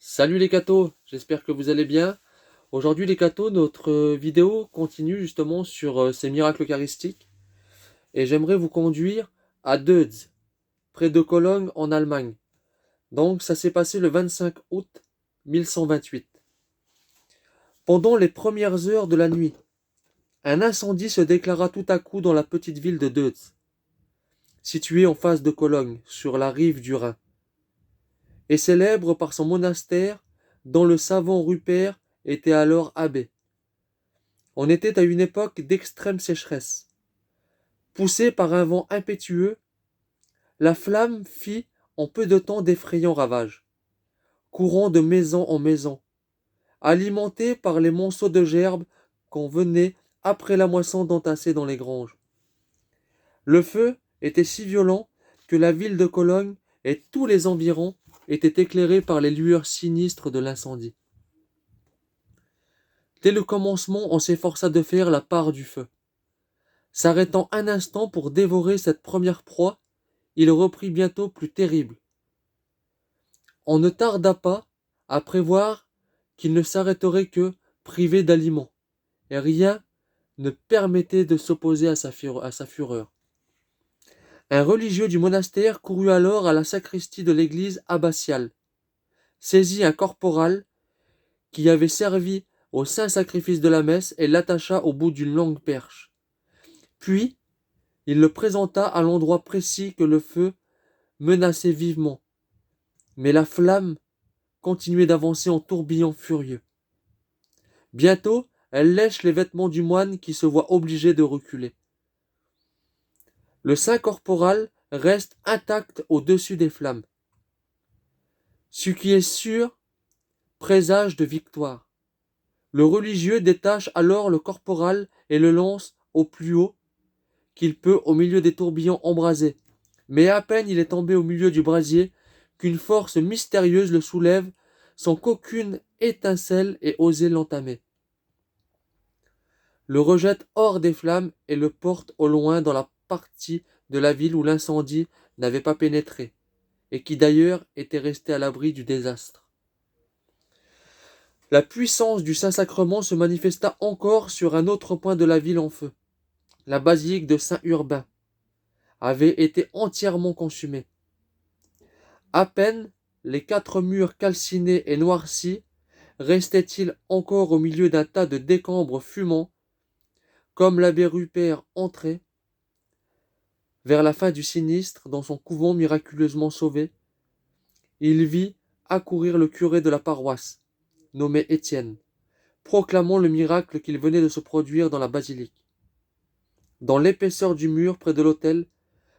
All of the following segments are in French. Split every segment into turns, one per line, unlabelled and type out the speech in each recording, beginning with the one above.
Salut les cathos, j'espère que vous allez bien. Aujourd'hui les cathos, notre vidéo continue justement sur ces miracles eucharistiques et j'aimerais vous conduire à Deutz, près de Cologne en Allemagne. Donc ça s'est passé le 25 août 1128. Pendant les premières heures de la nuit, un incendie se déclara tout à coup dans la petite ville de Deutz, située en face de Cologne, sur la rive du Rhin, et célèbre par son monastère dont le savant Rupert était alors abbé. On était à une époque d'extrême sécheresse. Poussée par un vent impétueux, la flamme fit en peu de temps d'effrayants ravages, courant de maison en maison, alimentée par les monceaux de gerbes qu'on venait, après la moisson, d'entasser dans les granges. Le feu était si violent que la ville de Cologne et tous les environs étaient éclairés par les lueurs sinistres de l'incendie. Dès le commencement, on s'efforça de faire la part du feu. S'arrêtant un instant pour dévorer cette première proie, il reprit bientôt plus terrible. On ne tarda pas à prévoir qu'il ne s'arrêterait que privé d'aliments, et rien ne permettait de s'opposer à sa fureur. Un religieux du monastère courut alors à la sacristie de l'église abbatiale, saisit un corporal qui avait servi au saint sacrifice de la messe et l'attacha au bout d'une longue perche. Puis, il le présenta à l'endroit précis que le feu menaçait vivement, mais la flamme continuait d'avancer en tourbillon furieux. Bientôt, elle lèche les vêtements du moine qui se voit obligé de reculer. Le saint corporal reste intact au-dessus des flammes. Ce qui est sûr présage de victoire. Le religieux détache alors le corporal et le lance au plus haut qu'il peut au milieu des tourbillons embrasés. Mais à peine il est tombé au milieu du brasier qu'une force mystérieuse le soulève sans qu'aucune étincelle ait osé l'entamer. Le rejette hors des flammes et le porte au loin dans la partie de la ville où l'incendie n'avait pas pénétré, et qui d'ailleurs était restée à l'abri du désastre. La puissance du Saint-Sacrement se manifesta encore sur un autre point de la ville en feu. La basilique de Saint-Urbain avait été entièrement consumée. À peine les 4 murs calcinés et noircis restaient-ils encore au milieu d'un tas de décombres fumants, comme l'abbé Rupert entrait, vers la fin du sinistre, dans son couvent miraculeusement sauvé, il vit accourir le curé de la paroisse, nommé Étienne, proclamant le miracle qu'il venait de se produire dans la basilique. Dans l'épaisseur du mur, près de l'autel,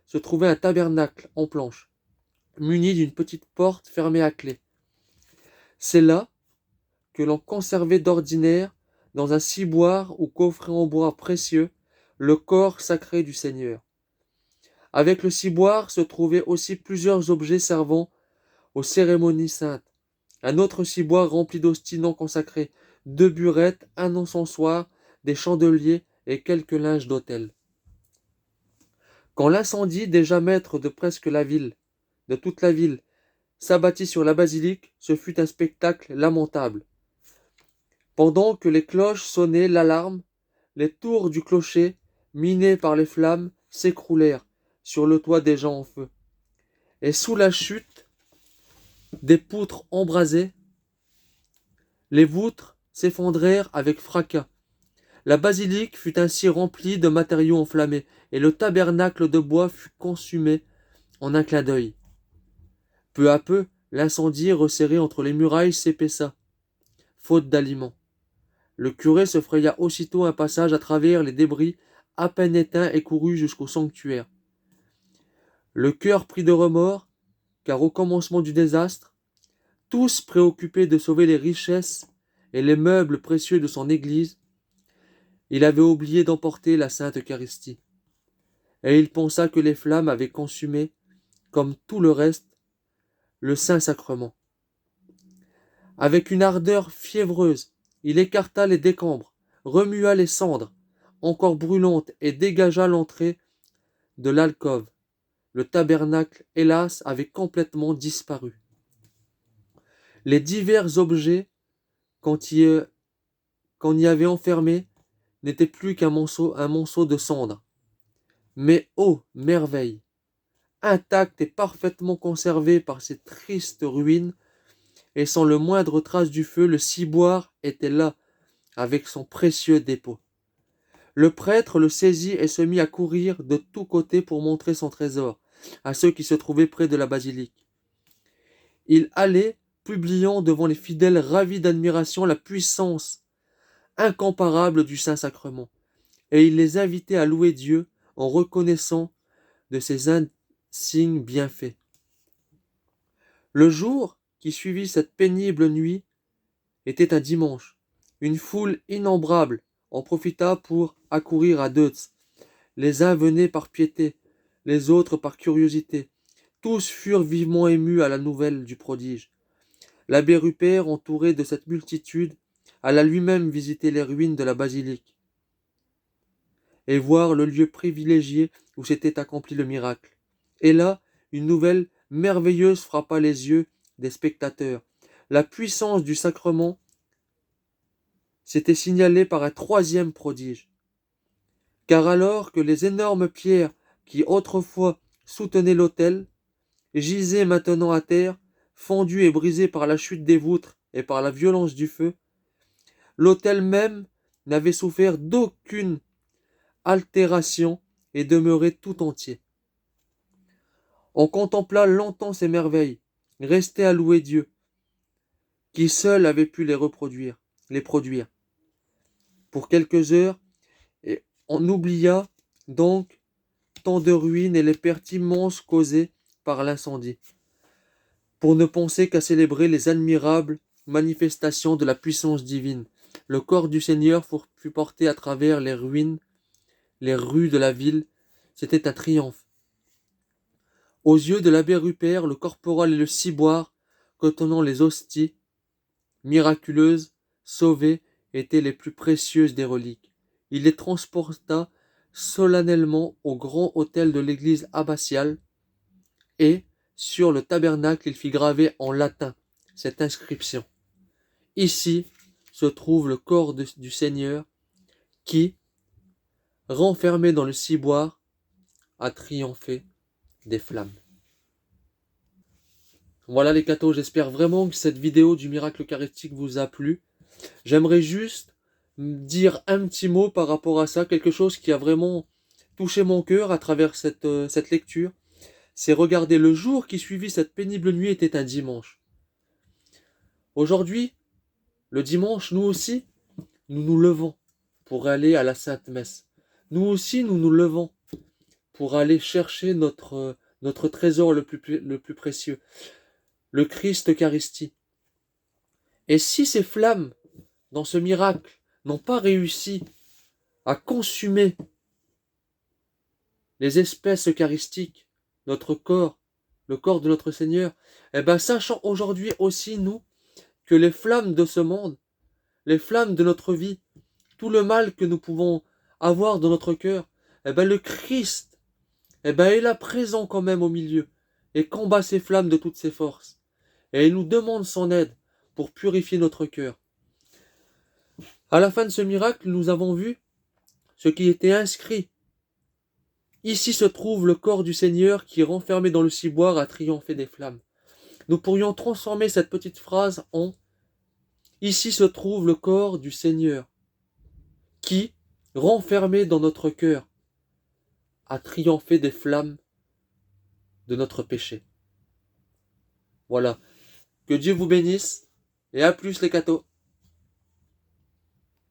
se trouvait un tabernacle en planches, muni d'une petite porte fermée à clé. C'est là que l'on conservait d'ordinaire, dans un ciboire ou coffret en bois précieux, le corps sacré du Seigneur. Avec le ciboire se trouvaient aussi plusieurs objets servant aux cérémonies saintes. Un autre ciboire rempli d'hosties non consacrées, 2 burettes, un encensoir, des chandeliers et quelques linges d'autel. Quand l'incendie, déjà maître de presque la ville, de toute la ville, s'abattit sur la basilique, ce fut un spectacle lamentable. Pendant que les cloches sonnaient l'alarme, les tours du clocher, minées par les flammes, s'écroulèrent sur le toit déjà en feu. Et sous la chute des poutres embrasées, les voûtes s'effondrèrent avec fracas. La basilique fut ainsi remplie de matériaux enflammés, et le tabernacle de bois fut consumé en un clin d'œil. Peu à peu, l'incendie resserré entre les murailles s'épaissa, faute d'aliments. Le curé se fraya aussitôt un passage à travers les débris à peine éteints et courut jusqu'au sanctuaire. Le cœur pris de remords, car au commencement du désastre, tous préoccupés de sauver les richesses et les meubles précieux de son église, il avait oublié d'emporter la sainte Eucharistie. Et il pensa que les flammes avaient consumé, comme tout le reste, le Saint-Sacrement. Avec une ardeur fiévreuse, il écarta les décombres, remua les cendres, encore brûlantes, et dégagea l'entrée de l'alcôve. Le tabernacle, hélas, avait complètement disparu. Les divers objets qu'on y avait enfermés n'étaient plus un monceau de cendres. Mais ô merveille! Intact et parfaitement conservé par ces tristes ruines, et sans le moindre trace du feu, le ciboire était là, avec son précieux dépôt. Le prêtre le saisit et se mit à courir de tous côtés pour montrer son trésor à ceux qui se trouvaient près de la basilique. Il allait, publiant devant les fidèles ravis d'admiration la puissance incomparable du Saint-Sacrement, et il les invitait à louer Dieu en reconnaissant de ses insignes bienfaits. Le jour qui suivit cette pénible nuit était un dimanche. Une foule innombrable en profita pour accourir à Deutz. Les uns venaient par piété, les autres par curiosité. Tous furent vivement émus à la nouvelle du prodige. L'abbé Rupert, entouré de cette multitude, alla lui-même visiter les ruines de la basilique et voir le lieu privilégié où s'était accompli le miracle. Et là, une nouvelle merveilleuse frappa les yeux des spectateurs. La puissance du sacrement s'était signalée par un troisième prodige. Car alors que les énormes pierres qui autrefois soutenaient l'autel gisaient maintenant à terre, fendues et brisées par la chute des voûtes et par la violence du feu, l'autel même n'avait souffert d'aucune altération et demeurait tout entier. On contempla longtemps ces merveilles, restait à louer Dieu, qui seul avait pu les produire. Pour quelques heures, et on oublia donc tant de ruines et les pertes immenses causées par l'incendie, pour ne penser qu'à célébrer les admirables manifestations de la puissance divine. Le corps du Seigneur fut porté à travers les ruines, les rues de la ville. C'était un triomphe. Aux yeux de l'abbé Rupert, le corporal et le ciboire, contenant les hosties miraculeuses, sauvées, étaient les plus précieuses des reliques. Il les transporta solennellement au grand autel de l'église abbatiale et, sur le tabernacle, il fit graver en latin cette inscription. Ici se trouve le corps du Seigneur qui, renfermé dans le ciboire, a triomphé des flammes. Voilà les cathos, j'espère vraiment que cette vidéo du miracle eucharistique vous a plu. J'aimerais juste dire un petit mot par rapport à ça, quelque chose qui a vraiment touché mon cœur à travers cette lecture. C'est regarder le jour qui suivit cette pénible nuit était un dimanche. Aujourd'hui, le dimanche, nous aussi, nous nous levons pour aller à la Sainte Messe. Nous aussi, nous nous levons pour aller chercher notre trésor le plus précieux, le Christ Eucharistie. Et si ces flammes, dans ce miracle, n'ont pas réussi à consumer les espèces eucharistiques, notre corps, le corps de notre Seigneur, eh bien, sachant aujourd'hui aussi, nous, que les flammes de ce monde, les flammes de notre vie, tout le mal que nous pouvons avoir dans notre cœur, eh bien, le Christ, eh bien, est là présent quand même au milieu et combat ces flammes de toutes ses forces. Et il nous demande son aide pour purifier notre cœur. À la fin de ce miracle, nous avons vu ce qui était inscrit. Ici se trouve le corps du Seigneur qui, renfermé dans le ciboire, a triomphé des flammes. Nous pourrions transformer cette petite phrase en « Ici se trouve le corps du Seigneur qui, renfermé dans notre cœur, a triomphé des flammes de notre péché. » Voilà. Que Dieu vous bénisse et à plus les cathos.